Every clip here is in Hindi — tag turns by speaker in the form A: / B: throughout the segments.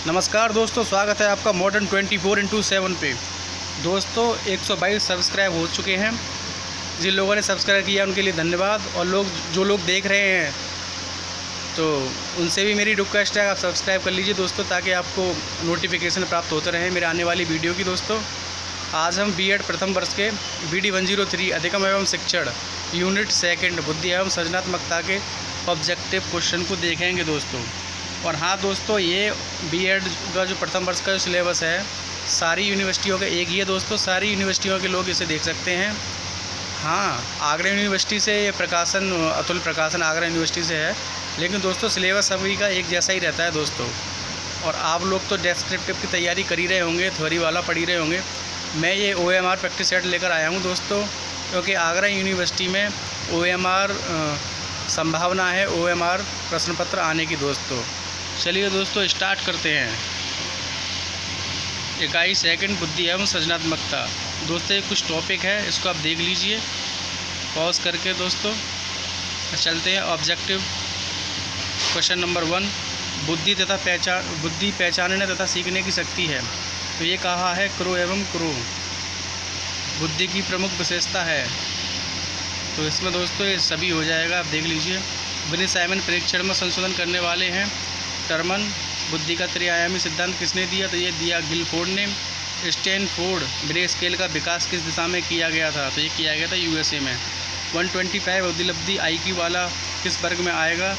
A: नमस्कार दोस्तों, स्वागत है आपका मॉडर्न 24x7 पे। दोस्तों 122 सब्सक्राइब हो चुके हैं। जिन लोगों ने सब्सक्राइब किया उनके लिए धन्यवाद, और जो लोग देख रहे हैं तो उनसे भी मेरी रिक्वेस्ट है आप सब्सक्राइब कर लीजिए दोस्तों, ताकि आपको नोटिफिकेशन प्राप्त होते रहे मेरे आने वाली वीडियो की। दोस्तों आज हम बीएड प्रथम वर्ष के BD 103 अधिगम एवं शिक्षण यूनिट सेकंड बुद्धि एवं सृजनात्मकता के ऑब्जेक्टिव क्वेश्चन को देखेंगे दोस्तों। और हाँ दोस्तों, ये बीएड का जो प्रथम वर्ष का जो सिलेबस है सारी यूनिवर्सिटियों का एक ही है दोस्तों। सारी यूनिवर्सिटियों के लोग इसे देख सकते हैं। हाँ, आगरा यूनिवर्सिटी से ये प्रकाशन, अतुल प्रकाशन आगरा यूनिवर्सिटी से है, लेकिन दोस्तों सिलेबस सभी का एक जैसा ही रहता है दोस्तों। और आप लोग तो डेस्क्रिप्टिव की तैयारी कर ही रहे होंगे, थ्योरी वाला पढ़ ही रहे होंगे। मैं ये OMR प्रैक्टिस सेट लेकर आया हूँ दोस्तों, क्योंकि आगरा यूनिवर्सिटी में OMR संभावना है, OMR प्रश्न पत्र आने की दोस्तों। चलिए दोस्तों स्टार्ट करते हैं। इकाई सेकंड बुद्धि एवं सृजनात्मकता। दोस्तों ये कुछ टॉपिक है, इसको आप देख लीजिए पॉज करके दोस्तों। चलते हैं ऑब्जेक्टिव क्वेश्चन नंबर 1। बुद्धि पहचानने तथा सीखने की शक्ति है। तो ये कहा है क्रो एवं क्रो बुद्धि की प्रमुख विशेषता है। तो इसमें दोस्तों ये सभी हो जाएगा, आप देख लीजिए। विनी साइमन परीक्षण में संशोधन करने वाले हैं। टर्मन बुद्धि का त्रिआयामी सिद्धांत किसने दिया? तो ये दिया गिलफोर्ड ने। स्टैनफोर्ड ग्रे स्केल का विकास किस दिशा में किया गया था? तो ये किया गया था USA में। 125 अधिलब्धि IQ वाला किस वर्ग में आएगा?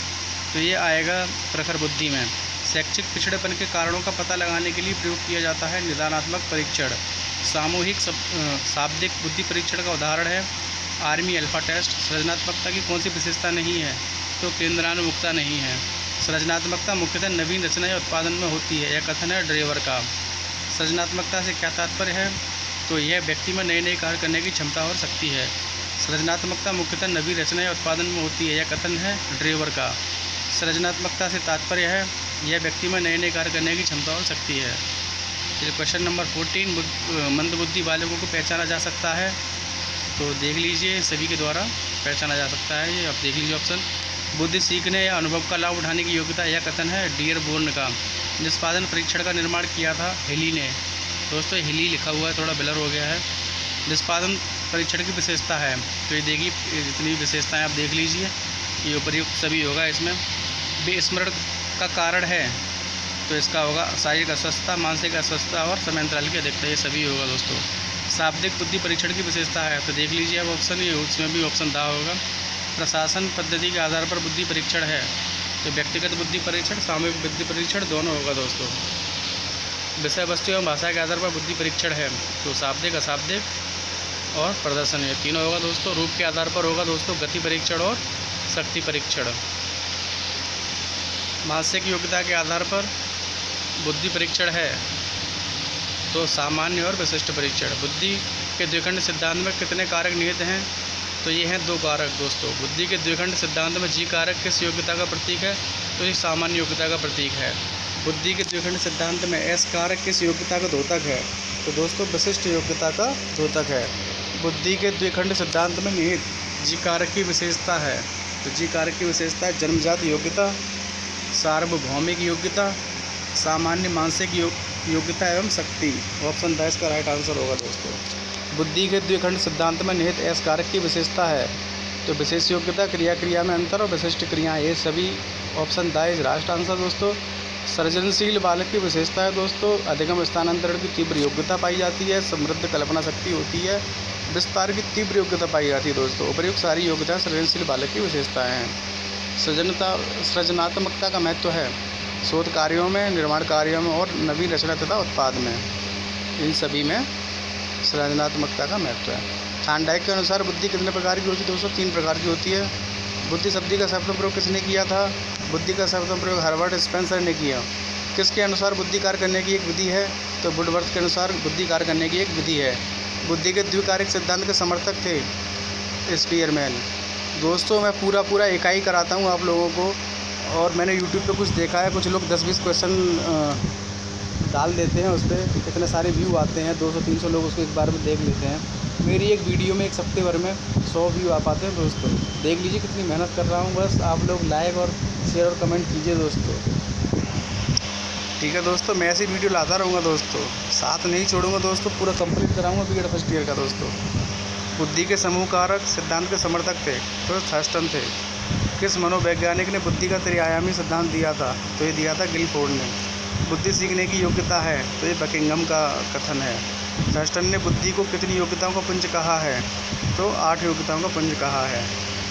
A: तो ये आएगा प्रखर बुद्धि में। शैक्षिक पिछड़ेपन के कारणों का पता लगाने के लिए प्रयोग किया जाता है निदानात्मक परीक्षण। सामूहिक शाब्दिक बुद्धि परीक्षण का उदाहरण है आर्मी अल्फा टेस्ट। सृजनात्मकता की कौन सी विशेषता नहीं है? तो केंद्रानुमुखता नहीं है। सृजनात्मकता मुख्यतः नवीन रचना या उत्पादन में होती है, यह कथन है ड्रेवर का। सृजनात्मकता से क्या तात्पर्य है? तो यह व्यक्ति में नए नए कार्य करने की क्षमता और शक्ति है। सृजनात्मकता मुख्यतः नवीन रचना या उत्पादन में होती है, यह कथन है ड्रेवर का। सृजनात्मकता से तात्पर्य है यह व्यक्ति में नए नए कार्य करने की क्षमता और शक्ति है। फिर क्वेश्चन नंबर 14। मंदबुद्धि बालकों को पहचाना जा सकता है? तो देख लीजिए सभी के द्वारा पहचाना जा सकता है, ये आप देख लीजिए ऑप्शन। बुद्धि सीखने या अनुभव का लाभ उठाने की योग्यता, यह कथन है डियरबोर्न का। निष्पादन परीक्षण का निर्माण किया था हिली ने। दोस्तों हिली लिखा हुआ है, थोड़ा ब्लर हो गया है। निष्पादन परीक्षण की विशेषता है, तो ये देखिए जितनी विशेषताएं आप देख लीजिए, ये उपयुक्त सभी होगा इसमें। विस्मरण का कारण है, तो इसका होगा शारीरिक अस्वस्थता, मानसिक अस्वस्थता और समयांतराल की अधिकता, ये सभी होगा दोस्तों। शाब्दिक बुद्धि परीक्षण की विशेषता है, तो देख लीजिए अब ऑप्शन, ये उसमें भी ऑप्शन दा होगा। प्रशासन पद्धति के आधार पर बुद्धि परीक्षण है, तो व्यक्तिगत बुद्धि परीक्षण, सामूहिक बुद्धि परीक्षण दोनों होगा दोस्तों। विषय वस्तु एवं भाषा के आधार पर बुद्धि परीक्षण है, तो शाब्दिक, अशाब्दिक और प्रदर्शन, ये तीनों होगा दोस्तों। रूप के आधार पर होगा दोस्तों गति परीक्षण और शक्ति परीक्षण। मानसिक योग्यता के आधार पर बुद्धि परीक्षण है, तो सामान्य और विशिष्ट परीक्षण। बुद्धि के द्विखंड सिद्धांत में कितने कारक निहित हैं? तो ये हैं 2 कारक दोस्तों। बुद्धि के द्विखंड सिद्धांत में G कारक किस योग्यता का प्रतीक है? तो ये सामान्य योग्यता का प्रतीक है। बुद्धि के द्विखंड सिद्धांत में S कारक किस योग्यता का द्योतक है? तो दोस्तों विशिष्ट योग्यता का द्योतक है। बुद्धि के द्विखंड सिद्धांत में निहित G कारक की विशेषता है, तो G कारक की विशेषता है जन्मजात योग्यता, सार्वभौमिक योग्यता, सामान्य मानसिक योग्यता एवं शक्ति। ऑप्शन 10 का राइट आंसर होगा दोस्तों। बुद्धि के द्विखंड सिद्धांत में निहित S कारक की विशेषता है, तो विशेष योग्यता, क्रिया में अंतर और विशिष्ट क्रियाएं, ये सभी ऑप्शन 10 राइट आंसर दोस्तों। सृजनशील बालक की विशेषता है दोस्तों अधिगम स्थानांतरण की तीव्र योग्यता पाई जाती है, समृद्ध कल्पना शक्ति होती है, विस्तार की तीव्र योग्यता पाई जाती है दोस्तों। उपयुक्त सारी योग्यता सृजनशील बालक की विशेषताएँ हैं। सृजनात्मकता का महत्व है शोध कार्यों में, निर्माण कार्यों में और नवीन रचना तथा उत्पाद में, इन सभी में सृजनात्मकता का महत्व है। थार्नडाइक के अनुसार बुद्धि कितने प्रकार की होती है दोस्तों? 3 प्रकार की होती है। बुद्धि शब्द का शब्द प्रयोग किसने किया था? बुद्धि का शब्द प्रयोग हर्बर्ट स्पेंसर ने किया। किसके अनुसार बुद्धि कार्य करने की एक विधि है? तो वुडवर्थ के अनुसार बुद्धि कार्य करने की एक विधि है। बुद्धि के द्विकारक सिद्धांत के समर्थक थे स्पीयरमैन। दोस्तों मैं पूरा इकाई कराता हूँ आप लोगों को, और मैंने यूट्यूब पे कुछ देखा है, कुछ लोग 10-20 क्वेश्चन डाल देते हैं, उस पर इतने सारे व्यू आते हैं, 200-300 लोग उसको एक बार में देख लेते हैं। मेरी एक वीडियो में एक हफ्ते भर में 100 व्यू आ पाते हैं दोस्तों। देख लीजिए कितनी मेहनत कर रहा हूँ, बस आप लोग लाइक और शेयर और कमेंट कीजिए दोस्तों। ठीक है दोस्तों, मैं ऐसी वीडियो लाता रहूँगा दोस्तों, साथ नहीं छोड़ूंगा दोस्तों, पूरा कंप्लीट कराऊंगा बीएड फर्स्ट ईयर का दोस्तों। बुद्धि के समूह कारक सिद्धांत के समर्थक थे तो थर्स्टन थे। किस मनोवैज्ञानिक ने बुद्धि का त्रिआयामी सिद्धांत दिया था? तो ये दिया था गिलफोर्ड ने। बुद्धि सीखने की योग्यता है तो ये बकिंघम का कथन है। थर्स्टन ने बुद्धि को कितनी योग्यताओं का पुंज कहा है? तो 8 योग्यताओं का पुंज कहा है।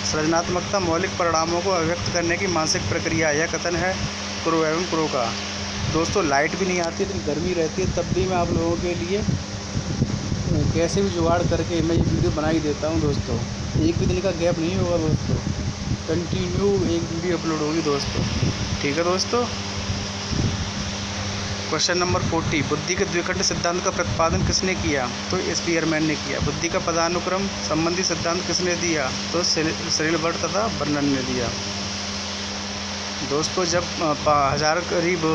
A: सृजनात्मकता मौलिक परिणामों को अभिव्यक्त करने की मानसिक प्रक्रिया, यह कथन है क्रो एवं क्रो का। दोस्तों लाइट भी नहीं आती, इतनी गर्मी रहती है, तब भी मैं आप लोगों के लिए कैसे भी जुगाड़ करके मैं ये वीडियो बना ही देता हूँ दोस्तों। एक भी दिन का गैप नहीं होगा दोस्तों, कंटिन्यू एक वीडियो अपलोड होगी दोस्तों। ठीक है दोस्तों। क्वेश्चन नंबर 40, बुद्धि के द्विखंड सिद्धांत का प्रतिपादन किसने किया? तो स्पीयरमैन ने किया। बुद्धि का पदानुक्रम संबंधी सिद्धांत किसने दिया? तो श्रीलबर्ट तथा बर्नन ने दिया। दोस्तों जब 1000 करीब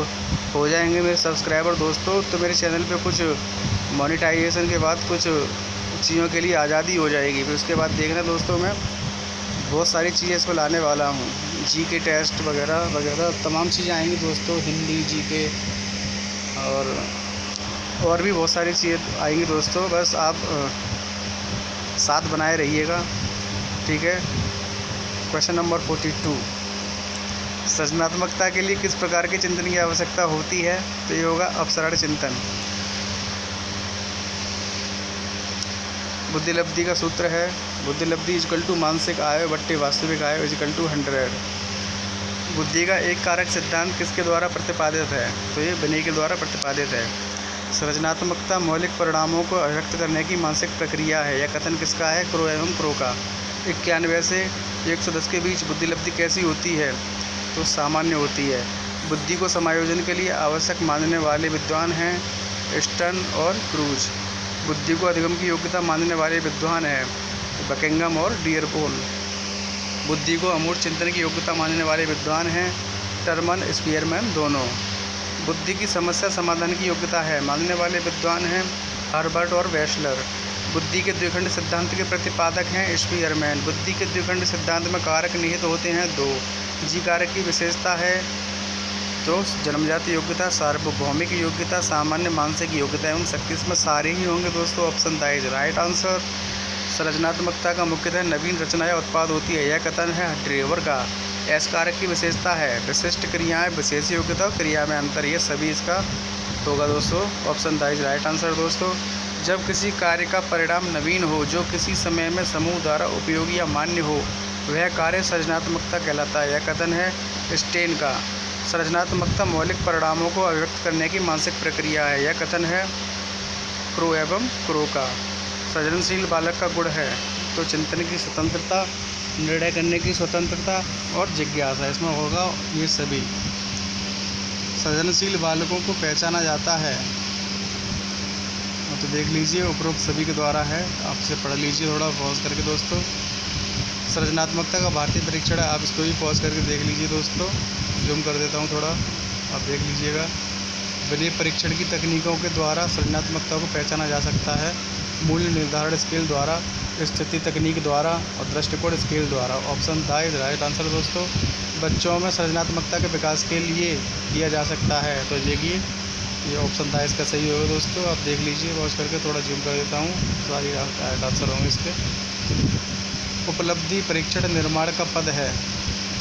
A: हो जाएंगे मेरे सब्सक्राइबर दोस्तों, तो मेरे चैनल पे कुछ मोनेटाइजेशन के बाद कुछ चीज़ों के लिए आज़ादी हो जाएगी। फिर उसके बाद देखना दोस्तों, मैं बहुत सारी चीज़ें इस पर लाने वाला हूँ। जी के टेस्ट वगैरह वगैरह तमाम चीज़ें आएंगी दोस्तों, हिंदी जी के और भी बहुत सारी चीज़ें आएंगी दोस्तों। बस आप साथ बनाए रहिएगा। ठीक है। क्वेश्चन नंबर 42, सृजनात्मकता के लिए किस प्रकार के चिंतन की आवश्यकता होती है? तो ये होगा अपसरण चिंतन। बुद्धिलब्धि का सूत्र है बुद्धिलब्धि इजकल टू मानसिक आय बट्टे वास्तविक आय इजकल टू 100। बुद्धि का एक कारक सिद्धांत किसके द्वारा प्रतिपादित है? तो ये बने के द्वारा प्रतिपादित है। सृजनात्मकता मौलिक परिणामों को अभिव्यक्त करने की मानसिक प्रक्रिया है, यह कथन किसका है? क्रो एवं क्रो का। 91 से 110 के बीच बुद्धिलब्धि कैसी होती है? तो सामान्य होती है। बुद्धि को समायोजन के लिए आवश्यक मानने वाले विद्वान हैं स्टर्न और क्रूज। बुद्धि को अधिगम की योग्यता मानने वाले विद्वान हैं बकिंघम और डियरपोल। बुद्धि को अमूर्त चिंतन की योग्यता मानने वाले विद्वान हैं टर्मन स्पीयरमैन दोनों। बुद्धि की समस्या समाधान की योग्यता है मानने वाले विद्वान हैं हर्बर्ट और वेशलर। बुद्धि के द्विखंड सिद्धांत के प्रतिपादक हैं स्पीयरमैन। बुद्धि के द्विखंड सिद्धांत में कारक निहित होते हैं 2। जी कारक की विशेषता है तो जन्मजात योग्यता, सार्वभौमिक योग्यता, सामान्य मानसिक योग्यता एवं शक्ति। इसमें सारे ही होंगे दोस्तों। Option the is right answer. सृजनात्मकता का मुख्यतः नवीन रचना या उत्पाद होती है, यह कथन है ड्रेवर का। एस कारक की विशेषता है विशिष्ट क्रियाएं, विशेष योग्यता और क्रिया में अंतर, ये सभी इसका होगा दोस्तों। Option the is right answer दोस्तों। जब किसी कार्य का परिणाम नवीन हो जो किसी समय में समूह द्वारा उपयोगी या मान्य हो, वह कार्य सृजनात्मकता कहलाता है, यह कथन है स्टेन का। सृजनात्मकता मौलिक परिणामों को अभिव्यक्त करने की मानसिक प्रक्रिया है, यह कथन है क्रो एवं क्रो का। सृजनशील बालक का गुण है तो चिंतन की स्वतंत्रता, निर्णय करने की स्वतंत्रता और जिज्ञासा, इसमें होगा ये सभी। सृजनशील बालकों को पहचाना जाता है, तो देख लीजिए उपरोक्त सभी के द्वारा है, आप इसे पढ़ लीजिए थोड़ा पॉज करके दोस्तों। सृजनात्मकता का भारतीय परीक्षण है, आप इसको भी पॉज करके देख लीजिए दोस्तों। जूम कर देता हूँ थोड़ा, आप देख लीजिएगा। विनय परीक्षण की तकनीकों के द्वारा सृजनात्मकता को पहचाना जा सकता है मूल्य निर्धारण स्केल द्वारा, स्थिति तकनीक द्वारा और दृष्टिकोण स्केल द्वारा। Option the is right answer दोस्तों। बच्चों में सृजनात्मकता के विकास के लिए किया जा सकता है, तो देखिए ये ऑप्शन द इसका सही होगा दोस्तों। आप देख लीजिए पॉज करके, थोड़ा जूम कर देता हूँ, सारी राइट आंसर होंगे इसके। उपलब्धि परीक्षण निर्माण का पद है,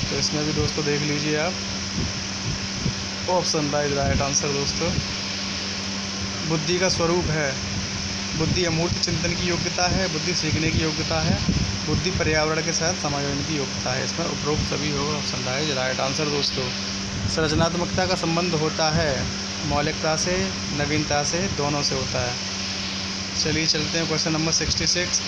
A: तो इसमें भी दोस्तों देख लीजिए आप, option the is right answer दोस्तों। बुद्धि का स्वरूप है, बुद्धि अमूर्त चिंतन की योग्यता है, बुद्धि सीखने की योग्यता है, बुद्धि पर्यावरण के साथ समायोजन की योग्यता है, इसमें उपरोक्त सभी होगा, option the is right answer दोस्तों। सृजनात्मकता का संबंध होता है मौलिकता से, नवीनता से, दोनों से होता है। चलिए चलते हैं क्वेश्चन नंबर 66।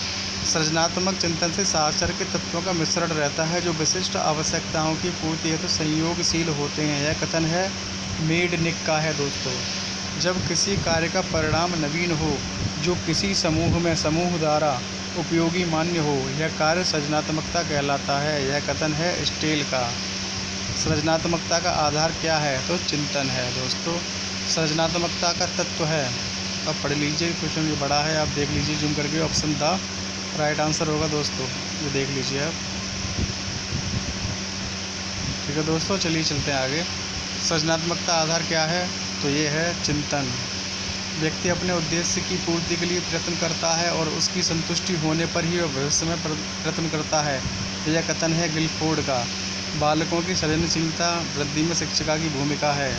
A: सृजनात्मक चिंतन से साक्षर के तत्वों का मिश्रण रहता है जो विशिष्ट आवश्यकताओं की पूर्ति हेतु संयोगशील होते हैं, यह कथन है मेडनिक का है दोस्तों। जब किसी कार्य का परिणाम नवीन हो जो किसी समूह में समूह द्वारा उपयोगी मान्य हो, यह कार्य सृजनात्मकता कहलाता है, यह कथन है स्टेल का। सृजनात्मकता का आधार क्या है? तो चिंतन है दोस्तों। सृजनात्मकता का तत्व है, अब पढ़ लीजिए, क्वेश्चन ये बड़ा है, आप देख लीजिए जूम करके, ऑप्शन द राइट आंसर होगा दोस्तों, ये देख लीजिए आप। ठीक है दोस्तों, चलिए चलते हैं आगे। सृजनात्मकता आधार क्या है? तो ये है चिंतन। व्यक्ति अपने उद्देश्य की पूर्ति के लिए प्रयत्न करता है और उसकी संतुष्टि होने पर ही वह भविष्य में प्रयत्न करता है। यह कथन है गिलफोर्ड का। बालकों की सृजनशीलता वृद्धि में शिक्षिका की भूमिका है।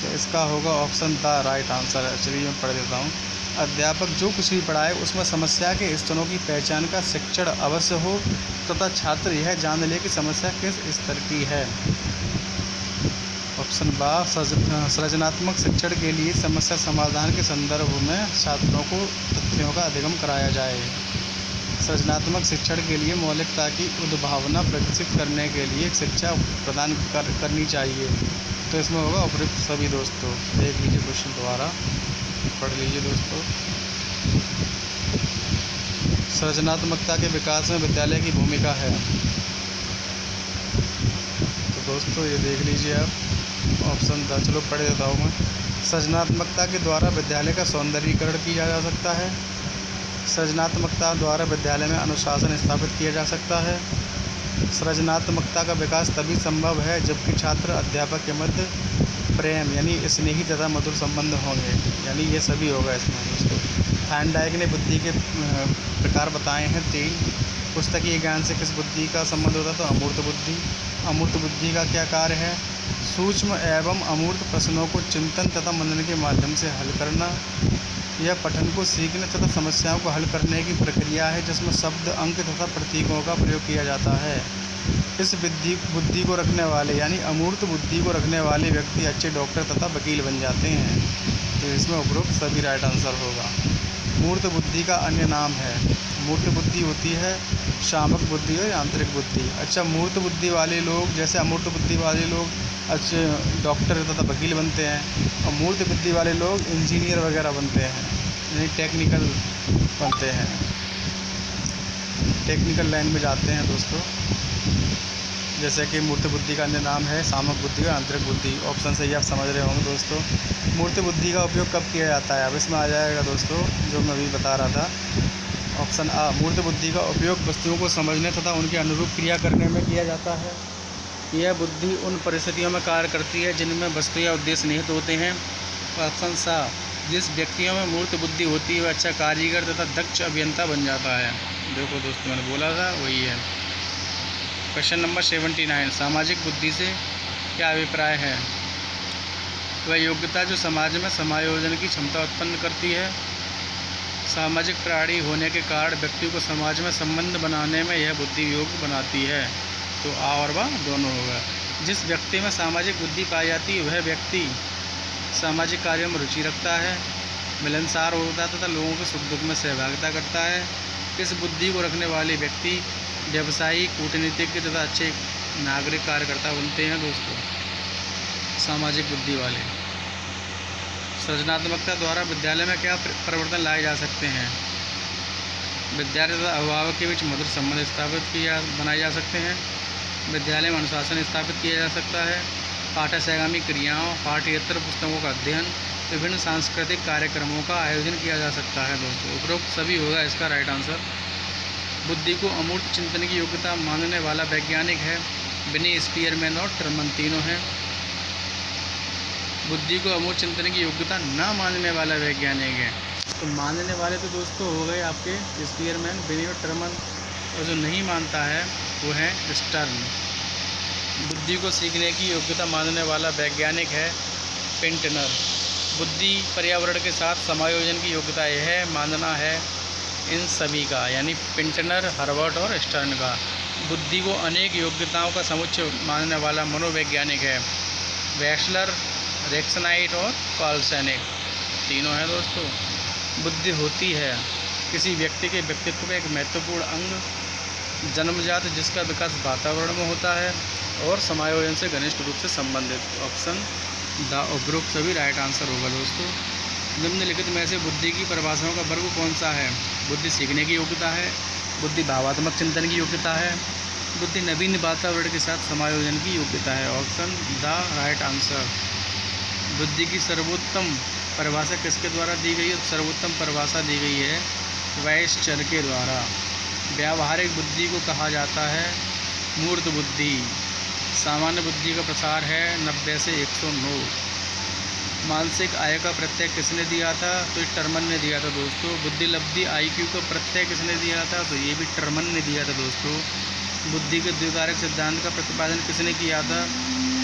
A: तो इसका होगा ऑप्शन द राइट आंसर है। चलिए मैं पढ़ देता हूँ। अध्यापक जो कुछ भी पढ़ाए उसमें समस्या के स्तरों की पहचान का शिक्षण अवश्य हो तथा छात्र यह जान ले कि समस्या किस स्तर की है। ऑप्शन बा सृजनात्मक शिक्षण के लिए समस्या समाधान के संदर्भ में छात्रों को तथ्यों का अधिगम कराया जाए। सृजनात्मक शिक्षण के लिए मौलिकता की उद्भावना विकसित करने के लिए शिक्षा प्रदान करनी चाहिए। तो इसमें होगा उपयुक्त सभी। दोस्तों देख लीजिए क्वेश्चन दोबारा पढ़ लीजिए दोस्तों। सृजनात्मकता के विकास में विद्यालय की भूमिका है। तो दोस्तों ये देख लीजिए आप ऑप्शन द। चलो पढ़ देता हूँ मैं। सृजनात्मकता के द्वारा विद्यालय का सौंदर्यीकरण किया जा सकता है। सृजनात्मकता द्वारा विद्यालय में अनुशासन स्थापित किया जा सकता है। सृजनात्मकता का विकास तभी संभव है जबकि छात्र अध्यापक के मध्य प्रेम यानी स्नेही तथा मधुर संबंध होंगे। यानी ये सभी होगा इसमें दोस्तों। थॉर्नडाइक ने बुद्धि के प्रकार बताए हैं 3। पुस्तकीय ज्ञान से किस बुद्धि का संबंध होता है? तो अमूर्त बुद्धि। अमूर्त बुद्धि का क्या कार्य है? सूक्ष्म एवं अमूर्त प्रश्नों को चिंतन तथा मनन के माध्यम से हल करना। यह पठन को सीखने तथा समस्याओं को हल करने की प्रक्रिया है जिसमें शब्द, अंक तथा प्रतीकों का प्रयोग किया जाता है। इस बुद्धि को रखने वाले यानी अमूर्त बुद्धि को रखने वाले व्यक्ति अच्छे डॉक्टर तथा वकील बन जाते हैं। तो इसमें उपरोक्त सभी राइट आंसर होगा। मूर्त बुद्धि का अन्य नाम है। मूर्त बुद्धि होती है शामक बुद्धि और यांत्रिक बुद्धि। अच्छा, मूर्त बुद्धि वाले लोग जैसे अमूर्त बुद्धि वाले लोग अच्छे डॉक्टर तथा वकील बनते हैं और मूर्त बुद्धि वाले लोग इंजीनियर वगैरह बनते हैं, यानी टेक्निकल बनते हैं, टेक्निकल लाइन में जाते हैं दोस्तों। जैसे कि मूर्त बुद्धि का अन्य नाम है सामक बुद्धि और आंतरिक बुद्धि। ऑप्शन से ही आप समझ रहे होंगे दोस्तों। मूर्त बुद्धि का उपयोग कब किया जाता है? अब इसमें आ जाएगा दोस्तों जो मैं अभी बता रहा था। ऑप्शन आ, मूर्त बुद्धि का उपयोग वस्तुओं को समझने तथा उनके अनुरूप क्रिया करने में किया जाता है। यह बुद्धि उन परिस्थितियों में कार्य करती है जिनमें वस्तु या उद्देश्य निहित होते हैं। ऑप्शन सा, जिस व्यक्तियों में मूर्त बुद्धि होती है वह अच्छा कारीगर तथा दक्ष अभियंता बन जाता है। देखो दोस्तों मैंने बोला था वही है। क्वेश्चन नंबर 79, सामाजिक बुद्धि से क्या अभिप्राय है? वह योग्यता जो समाज में समायोजन की क्षमता उत्पन्न करती है। सामाजिक प्राणी होने के कारण व्यक्ति को समाज में संबंध बनाने में यह बुद्धि योग्य बनाती है। तो आ और बा दोनों होगा। जिस व्यक्ति में सामाजिक बुद्धि पाई जाती है वह व्यक्ति सामाजिक कार्यों में रुचि रखता है, मिलनसार होता है तथा लोगों के सुख दुख में सहभागिता करता है। इस बुद्धि को रखने वाले व्यक्ति व्यवसायी, कूटनीतिज्ञ तथा अच्छे नागरिक कार्यकर्ता बनते हैं दोस्तों, सामाजिक बुद्धि वाले। सृजनात्मकता द्वारा विद्यालय में क्या परिवर्तन लाए जा सकते हैं? विद्यार्थी तथा अभिभावक के बीच मधुर संबंध स्थापित बनाए जा सकते हैं। विद्यालय में अनुशासन स्थापित किया जा सकता है। पाठ्यसहगामी क्रियाओं, पाठ्येतर पुस्तकों का अध्ययन, विभिन्न सांस्कृतिक कार्यक्रमों का आयोजन किया जा सकता है दोस्तों। उपरोक्त सभी होगा इसका राइट आंसर। बुद्धि को अमूर्त चिंतन की योग्यता मानने वाला वैज्ञानिक है बिनी, स्पीयरमैन और टर्मन, तीनों हैं। बुद्धि को अमूर्त चिंतन की योग्यता न मानने वाला वैज्ञानिक है। तो मानने वाले तो दोस्तों हो गए आपके स्पीयरमैन, बिनी और टर्मन, और जो नहीं मानता है वो है स्टर्न। बुद्धि को सीखने की योग्यता मानने वाला वैज्ञानिक है पिंटनर। बुद्धि पर्यावरण के साथ समायोजन की योग्यता यह मानना है इन सभी का, यानी पिंटनर, हर्बर्ट और स्टर्न का। बुद्धि को अनेक योग्यताओं का समुच्चय मानने वाला मनोवैज्ञानिक है वेस्लर, रेक्सनाइट और कार्लसैनिक, तीनों हैं दोस्तों। बुद्धि होती है किसी व्यक्ति के व्यक्तित्व का एक महत्वपूर्ण अंग, जन्मजात जिसका विकास वातावरण में होता है और समायोजन से घनिष्ठ रूप से संबंधित। ऑप्शन द उपरोक्त सभी राइट आंसर होगा दोस्तों। निम्नलिखित में से बुद्धि की परिभाषाओं का वर्ग कौन सा है? बुद्धि सीखने की योग्यता है, बुद्धि भावात्मक चिंतन की योग्यता है, बुद्धि नवीन वातावरण के साथ समायोजन की योग्यता है। Option the right answer. बुद्धि की सर्वोत्तम परिभाषा किसके द्वारा दी गई है? सर्वोत्तम परिभाषा दी गई है वेस्टर के द्वारा। व्यावहारिक बुद्धि को कहा जाता है मूर्त बुद्धि। सामान्य बुद्धि का प्रसार है 90 से 109। मानसिक आय का प्रत्यय किसने दिया था? तो ये टर्मन ने दिया था दोस्तों। बुद्धि लब्धि IQ का प्रत्यय किसने दिया था? तो ये भी टर्मन ने दिया था दोस्तों। बुद्धि के द्विकारक सिद्धांत का प्रतिपादन किसने किया था?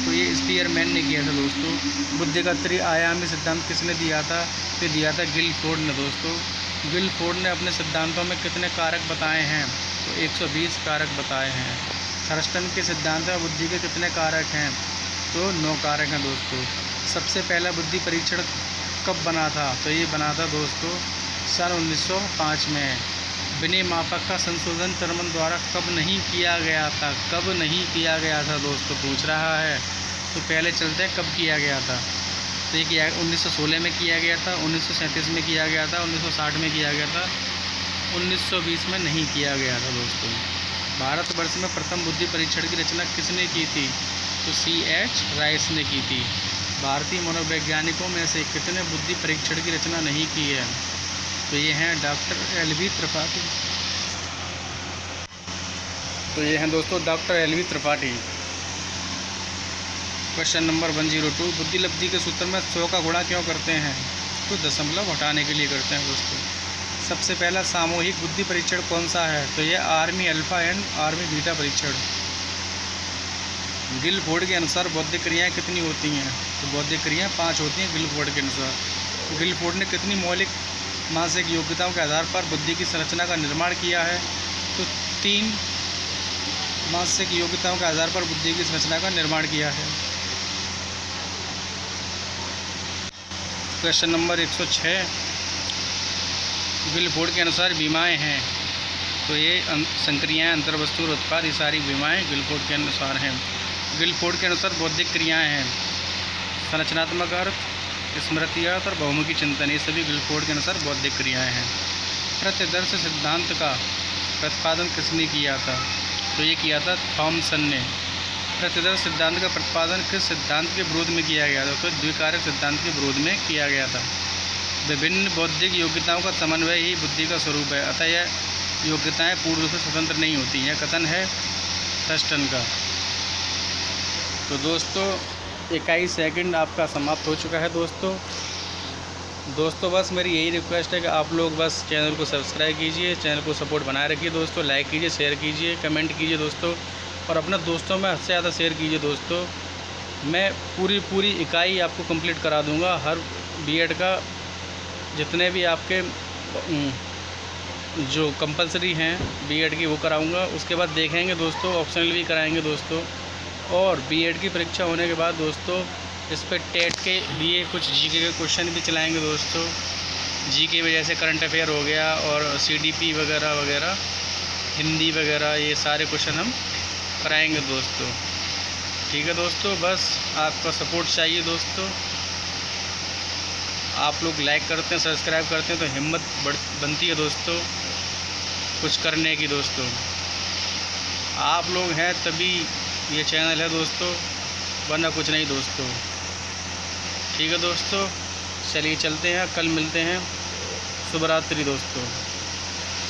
A: तो ये स्पीयरमैन ने किया था दोस्तों। बुद्धि का त्रिआयामी सिद्धांत किसने दिया था? तो दिया था गिलफोर्ड ने दोस्तों। गिलफोर्ड ने अपने सिद्धांतों में कितने कारक बताए हैं? तो 120 कारक बताए हैं। थर्स्टन के सिद्धांत में बुद्धि के कितने कारक हैं? तो 9 कारक हैं दोस्तों। सबसे पहला बुद्धि परीक्षण कब बना था? तो ये बना था दोस्तों सन 1905 में। विनय मापक का संशोधन टर्मन द्वारा कब नहीं किया गया था? कब नहीं किया गया था दोस्तों, पूछ रहा है। तो पहले चलते हैं कब किया गया था। तो ये 1916 में किया गया था, 1937 में किया गया था, 1960 में किया गया था, 1920 में नहीं किया गया था दोस्तों। भारतवर्ष में प्रथम बुद्धि परीक्षण की रचना किसने की थी? तो C.H. राइस ने की थी। भारतीय मनोवैज्ञानिकों में से कितने बुद्धि परीक्षण की रचना नहीं की है? तो ये हैं डॉक्टर LV त्रिपाठी। तो ये हैं दोस्तों doctor LV Tripathi. Question number 102, बुद्धि लब्धि के सूत्र में 100 का गुणा क्यों करते हैं? तो दशमलव हटाने के लिए करते हैं दोस्तों। सबसे पहला सामूहिक बुद्धि परीक्षण कौन सा है? तो ये army alpha and army beta परीक्षण। गिलफोर्ड के अनुसार बौद्धिक क्रियाएं कितनी होती हैं? तो बौद्धिक क्रियाएं 5 होती हैं गिलफोर्ड के अनुसार। गिलफोर्ड ने कितनी मौलिक मानसिक योग्यताओं के आधार पर बुद्धि की संरचना का निर्माण किया है? तो 3 मानसिक योग्यताओं के आधार पर बुद्धि की संरचना का निर्माण किया है। क्वेश्चन नंबर 106, गिलफोर्ड के अनुसार बीमाएँ हैं। तो ये संक्रियाएँ, अंतर्वस्तु और उत्पाद, ये सारी बीमाएँ गिलफोर्ड के अनुसार हैं। गिलफोर्ड के अनुसार बौद्धिक क्रियाएँ हैं संरचनात्मक अर्थ, स्मृति अर्थ और बहुमुखी चिंतन, ये सभी गिलफोर्ड के अनुसार बौद्धिक क्रियाएँ हैं। प्रत्यदर्श सिद्धांत का प्रतिपादन किसने किया था? तो ये किया था थॉमसन ने। प्रत्यदर्श सिद्धांत का प्रतिपादन किस सिद्धांत के विरोध में किया गया था? तो द्विकारक सिद्धांत के विरोध में किया गया था। विभिन्न बौद्धिक योग्यताओं का समन्वय ही बुद्धि का स्वरूप है, अतः यह योग्यताएं पूर्ण रूप से स्वतंत्र नहीं होती। यह कथन है थर्स्टन का। तो दोस्तों 21 सेकंड आपका समाप्त हो चुका है दोस्तों बस मेरी यही रिक्वेस्ट है कि आप लोग बस चैनल को सब्सक्राइब कीजिए, चैनल को सपोर्ट बनाए रखिए दोस्तों, लाइक कीजिए, शेयर कीजिए, कमेंट कीजिए दोस्तों, और अपने दोस्तों में हद से ज़्यादा शेयर कीजिए दोस्तों। मैं पूरी इकाई आपको कंप्लीट करा दूंगा, हर B.Ed का जितने भी आपके जो कंपलसरी हैं B.Ed की वो कराऊंगा। उसके बाद देखेंगे दोस्तों ऑप्शनल भी कराएंगे दोस्तों, और B.Ed की परीक्षा होने के बाद दोस्तों इस पर टेट के लिए कुछ GK के क्वेश्चन भी चलाएंगे दोस्तों। GK में जैसे करंट अफेयर हो गया और CDP वगैरह वगैरह, हिंदी वगैरह, ये सारे क्वेश्चन हम कराएंगे दोस्तों। ठीक है दोस्तों, बस आपका सपोर्ट चाहिए दोस्तों। आप लोग लाइक करते हैं, सब्सक्राइब करते हैं तो हिम्मत बनती है दोस्तों कुछ करने की दोस्तों। आप लोग हैं तभी ये चैनल है दोस्तों, वरना कुछ नहीं दोस्तों। ठीक है दोस्तों, चलिए चलते हैं, कल मिलते हैं। शुभ रात्रि दोस्तों।